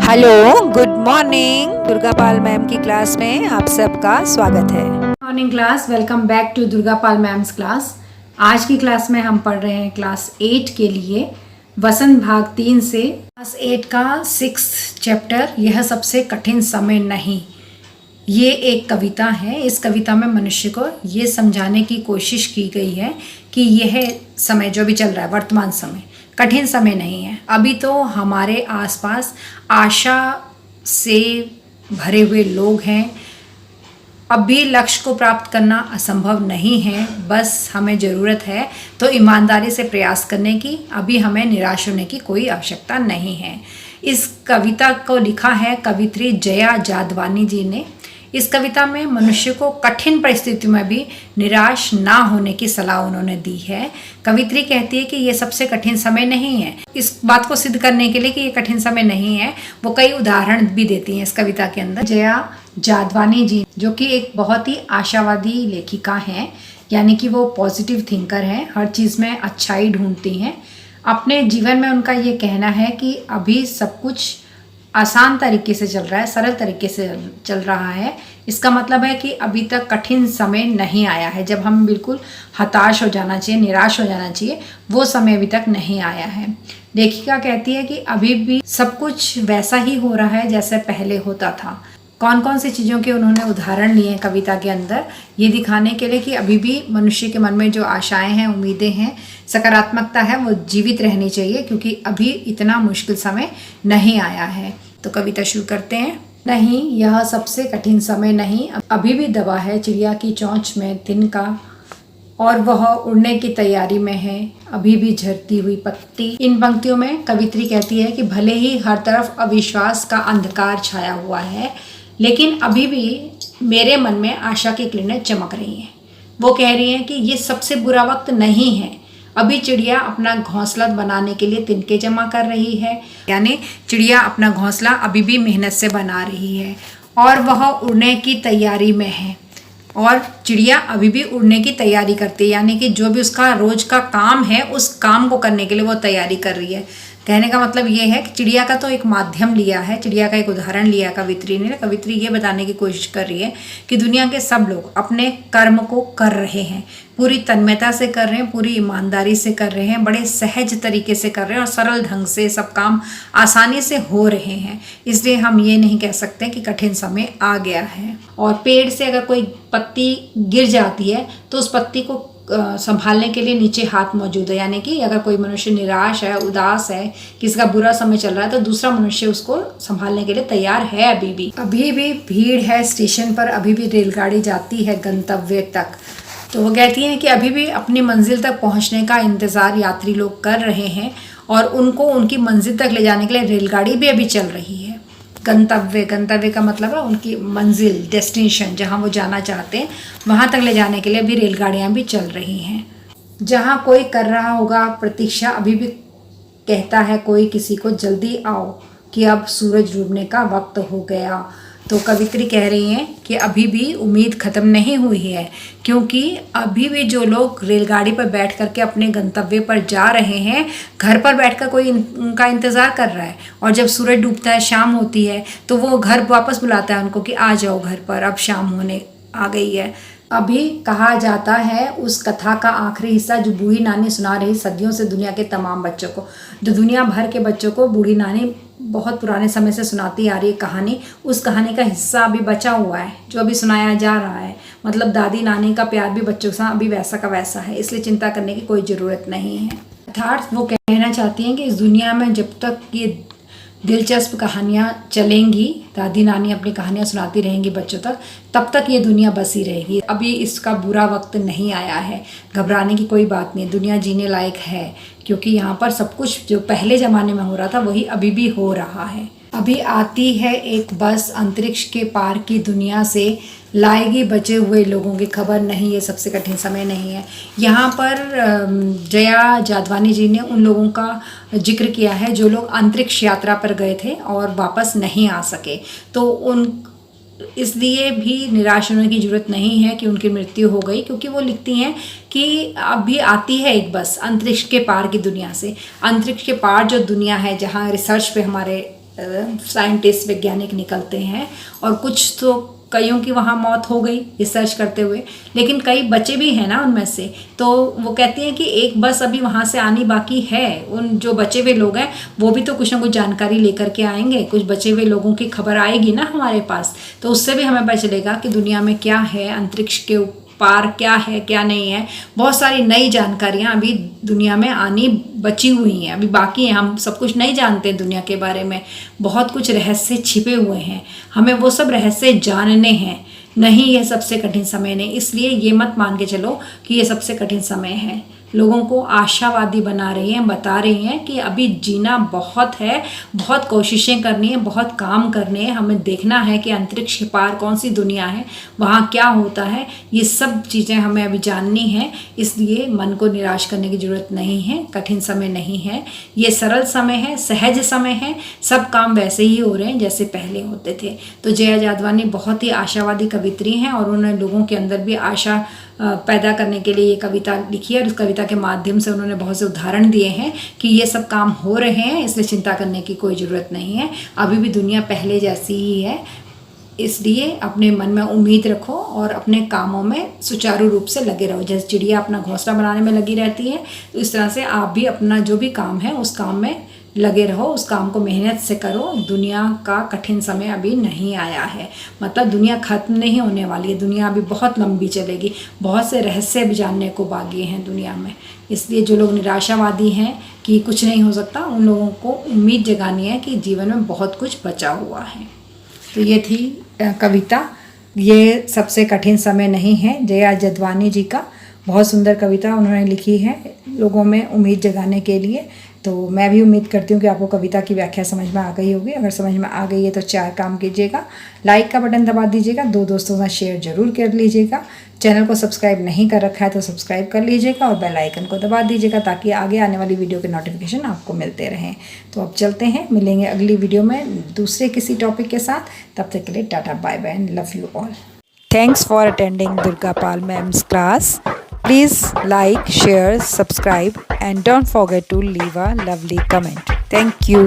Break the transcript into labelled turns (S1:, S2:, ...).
S1: Hello, good morning. Durga Pal ma'am की class में आप सबका स्वागत है।
S2: Morning class, welcome back to Durga Pal ma'am's class. आज की क्लास में हम पढ़ रहे हैं क्लास 8 के लिए वसंत भाग 3 से क्लास 8 का 6th चैप्टर, यह सबसे कठिन समय नहीं। ये एक कविता है। इस कविता में मनुष्य को ये समझाने की कोशिश की गई है कि यह समय जो भी चल रहा है, वर्तमान समय, कठिन समय नहीं है। अभी तो हमारे आसपास आशा से भरे हुए लोग हैं। अभी लक्ष्य को प्राप्त करना असंभव नहीं है, बस हमें ज़रूरत है तो ईमानदारी से प्रयास करने की। अभी हमें निराश होने की कोई आवश्यकता नहीं है। इस कविता को लिखा है कवित्री जया जादवानी जी ने। इस कविता में मनुष्य को कठिन परिस्थितियों में भी निराश ना होने की सलाह उन्होंने दी है। कवित्री कहती है कि ये सबसे कठिन समय नहीं है। इस बात को सिद्ध करने के लिए कि ये कठिन समय नहीं है, वो कई उदाहरण भी देती हैं इस कविता के अंदर। जया जादवानी जी, जो कि एक बहुत ही आशावादी लेखिका हैं, यानी कि वो पॉजिटिव थिंकर हैं, हर चीज़ में अच्छाई ढूंढती हैं। अपने जीवन में उनका ये कहना है कि अभी सब कुछ आसान तरीके से चल रहा है, सरल तरीके से चल रहा है। इसका मतलब है कि अभी तक कठिन समय नहीं आया है, जब हम बिल्कुल हताश हो जाना चाहिए, निराश हो जाना चाहिए, वो समय अभी तक नहीं आया है। लेखिका कहती है कि अभी भी सब कुछ वैसा ही हो रहा है जैसे पहले होता था। कौन कौन सी चीज़ों के उन्होंने उदाहरण लिए हैं कविता के अंदर, ये दिखाने के लिए कि अभी भी मनुष्य के मन में जो आशाएं हैं, उम्मीदें हैं, सकारात्मकता है, वो जीवित रहनी चाहिए, क्योंकि अभी इतना मुश्किल समय नहीं आया है। तो कविता शुरू करते हैं। नहीं, यह सबसे कठिन समय नहीं। अभी भी दबा है चिड़िया की चोंच में तिनका, और वह उड़ने की तैयारी में है, अभी भी झरती हुई पत्ती। इन पंक्तियों में कवित्री कहती है कि भले ही हर तरफ अविश्वास का अंधकार छाया हुआ है, लेकिन अभी भी मेरे मन में आशा की किरणें चमक रही हैं। वो कह रही हैं कि ये सबसे बुरा वक्त नहीं है। अभी चिड़िया अपना घोंसला बनाने के लिए तिनके जमा कर रही है, यानी चिड़िया अपना घोंसला अभी भी मेहनत से बना रही है, और वह उड़ने की तैयारी में है। और चिड़िया अभी भी उड़ने की तैयारी करती है, यानी कि जो भी उसका रोज का काम है, उस काम को करने के लिए वो तैयारी कर रही है। कहने का मतलब ये है कि चिड़िया का तो एक माध्यम लिया है, चिड़िया का एक उदाहरण लिया कवित्री ने। कवित्री ये बताने की कोशिश कर रही है कि दुनिया के सब लोग अपने कर्म को कर रहे हैं, पूरी तन्मयता से कर रहे हैं, पूरी ईमानदारी से कर रहे हैं, बड़े सहज तरीके से कर रहे हैं, और सरल ढंग से सब काम आसानी से हो रहे हैं। इसलिए हम ये नहीं कह सकते कि कठिन समय आ गया है। और पेड़ से अगर कोई पत्ती गिर जाती है तो उस पत्ती को संभालने के लिए नीचे हाथ मौजूद है, यानी कि अगर कोई मनुष्य निराश है, उदास है, किसी का बुरा समय चल रहा है, तो दूसरा मनुष्य उसको संभालने के लिए तैयार है। अभी भी भीड़ है स्टेशन पर, अभी भी रेलगाड़ी जाती है गंतव्य तक। तो वो कहती हैं कि अभी भी अपनी मंजिल तक पहुंचने का इंतज़ार यात्री लोग कर रहे हैं, और उनको उनकी मंजिल तक ले जाने के लिए रेलगाड़ी भी अभी चल रही है। गंतव्य का मतलब है उनकी मंजिल, डेस्टिनेशन, जहाँ वो जाना चाहते हैं, वहाँ तक ले जाने के लिए भी रेलगाड़ियाँ भी चल रही हैं। जहाँ कोई कर रहा होगा प्रतीक्षा, अभी भी कहता है कोई किसी को, जल्दी आओ कि अब सूरज डूबने का वक्त हो गया। तो कवित्री कह रही हैं कि अभी भी उम्मीद ख़त्म नहीं हुई है, क्योंकि अभी भी जो लोग रेलगाड़ी पर बैठ करके अपने गंतव्य पर जा रहे हैं, घर पर बैठकर कोई उनका इंतज़ार कर रहा है, और जब सूरज डूबता है, शाम होती है, तो वो घर वापस बुलाता है उनको कि आ जाओ घर पर, अब शाम होने आ गई है। अभी कहा जाता है उस कथा का आखिरी हिस्सा जो बूढ़ी नानी सुना रही सदियों से दुनिया के तमाम बच्चों को, जो दुनिया भर के बच्चों को बूढ़ी नानी बहुत पुराने समय से सुनाती आ रही है कहानी, उस कहानी का हिस्सा अभी बचा हुआ है जो अभी सुनाया जा रहा है। मतलब दादी नानी का प्यार भी बच्चों के साथ अभी वैसा का वैसा है, इसलिए चिंता करने की कोई ज़रूरत नहीं है। अर्थात वो कहना चाहती हैं कि इस दुनिया में जब तक ये दिलचस्प कहानियाँ चलेंगी, दादी नानी अपनी कहानियाँ सुनाती रहेंगी बच्चों तक, तब तक ये दुनिया बसी रहेगी। अभी इसका बुरा वक्त नहीं आया है, घबराने की कोई बात नहीं, दुनिया जीने लायक है, क्योंकि यहाँ पर सब कुछ जो पहले ज़माने में हो रहा था वही अभी भी हो रहा है। अभी आती है एक बस अंतरिक्ष के पार की दुनिया से, लाएगी बचे हुए लोगों की खबर। नहीं, ये सबसे कठिन समय नहीं है। यहाँ पर जया जादवानी जी ने उन लोगों का जिक्र किया है जो लोग अंतरिक्ष यात्रा पर गए थे और वापस नहीं आ सके, तो उन इसलिए भी निराश होने की ज़रूरत नहीं है कि उनकी मृत्यु हो गई, क्योंकि वो लिखती हैं कि अभी आती है एक बस अंतरिक्ष के पार की दुनिया से। अंतरिक्ष के पार जो दुनिया है, जहाँ रिसर्च पे हमारे साइंटिस्ट वैज्ञानिक निकलते हैं, और कुछ तो कईयों की वहाँ मौत हो गई रिसर्च करते हुए, लेकिन कई बचे भी हैं ना उनमें से। तो वो कहती हैं कि एक बस अभी वहाँ से आनी बाकी है। उन जो बचे हुए लोग हैं वो भी तो कुछ ना कुछ जानकारी लेकर के आएंगे, कुछ बचे हुए लोगों की खबर आएगी ना हमारे पास, तो उससे भी हमें पता चलेगा कि दुनिया में क्या है, अंतरिक्ष के पार क्या है क्या नहीं है। बहुत सारी नई जानकारियाँ अभी दुनिया में आनी बची हुई हैं, अभी बाकी हैं। हम सब कुछ नहीं जानते दुनिया के बारे में, बहुत कुछ रहस्य छिपे हुए हैं, हमें वो सब रहस्य जानने हैं। नहीं, ये सबसे कठिन समय नहीं, इसलिए ये मत मान के चलो कि ये सबसे कठिन समय है। लोगों को आशावादी बना रही हैं, बता रही हैं कि अभी जीना बहुत है, बहुत कोशिशें करनी है, बहुत काम करने हैं, हमें देखना है कि अंतरिक्ष के पार कौन सी दुनिया है, वहाँ क्या होता है, ये सब चीज़ें हमें अभी जाननी है। इसलिए मन को निराश करने की ज़रूरत नहीं है, कठिन समय नहीं है, ये सरल समय है, सहज समय है, सब काम वैसे ही हो रहे हैं जैसे पहले होते थे। तो जया जादवानी बहुत ही आशावादी कवित्री हैं, और उन्होंने लोगों के अंदर भी आशा पैदा करने के लिए ये कविता लिखी है, और उस कविता के माध्यम से उन्होंने बहुत से उदाहरण दिए हैं कि ये सब काम हो रहे हैं, इसलिए चिंता करने की कोई ज़रूरत नहीं है। अभी भी दुनिया पहले जैसी ही है, इसलिए अपने मन में उम्मीद रखो और अपने कामों में सुचारू रूप से लगे रहो। जैसे चिड़िया अपना घोंसला बनाने में लगी रहती है, तो इस तरह से आप भी अपना जो भी काम है उस काम में लगे रहो, उस काम को मेहनत से करो। दुनिया का कठिन समय अभी नहीं आया है, मतलब दुनिया खत्म नहीं होने वाली है, दुनिया अभी बहुत लंबी चलेगी, बहुत से रहस्य भी जानने को बाकी हैं दुनिया में। इसलिए जो लोग निराशावादी हैं कि कुछ नहीं हो सकता, उन लोगों को उम्मीद जगानी है कि जीवन में बहुत कुछ बचा हुआ है। तो ये थी कविता, ये सबसे कठिन समय नहीं है, जया जादवानी जी का। बहुत सुंदर कविता उन्होंने लिखी है लोगों में उम्मीद जगाने के लिए। तो मैं भी उम्मीद करती हूँ कि आपको कविता की व्याख्या समझ में आ गई होगी। अगर समझ में आ गई है तो 4 काम कीजिएगा, लाइक का बटन दबा दीजिएगा, 2 दोस्तों के साथ शेयर जरूर कर लीजिएगा, चैनल को सब्सक्राइब नहीं कर रखा है तो सब्सक्राइब कर लीजिएगा, और बेल आइकन को दबा दीजिएगा ताकि आगे आने वाली वीडियो के नोटिफिकेशन आपको मिलते रहें। तो अब चलते हैं, मिलेंगे अगली वीडियो में दूसरे किसी टॉपिक के साथ। तब तक के लिए tata, bye bye and love you all.
S1: Thanks for attending Durga Pal Ma'am's class. Please like, share, subscribe and don't forget to leave a lovely comment. Thank you.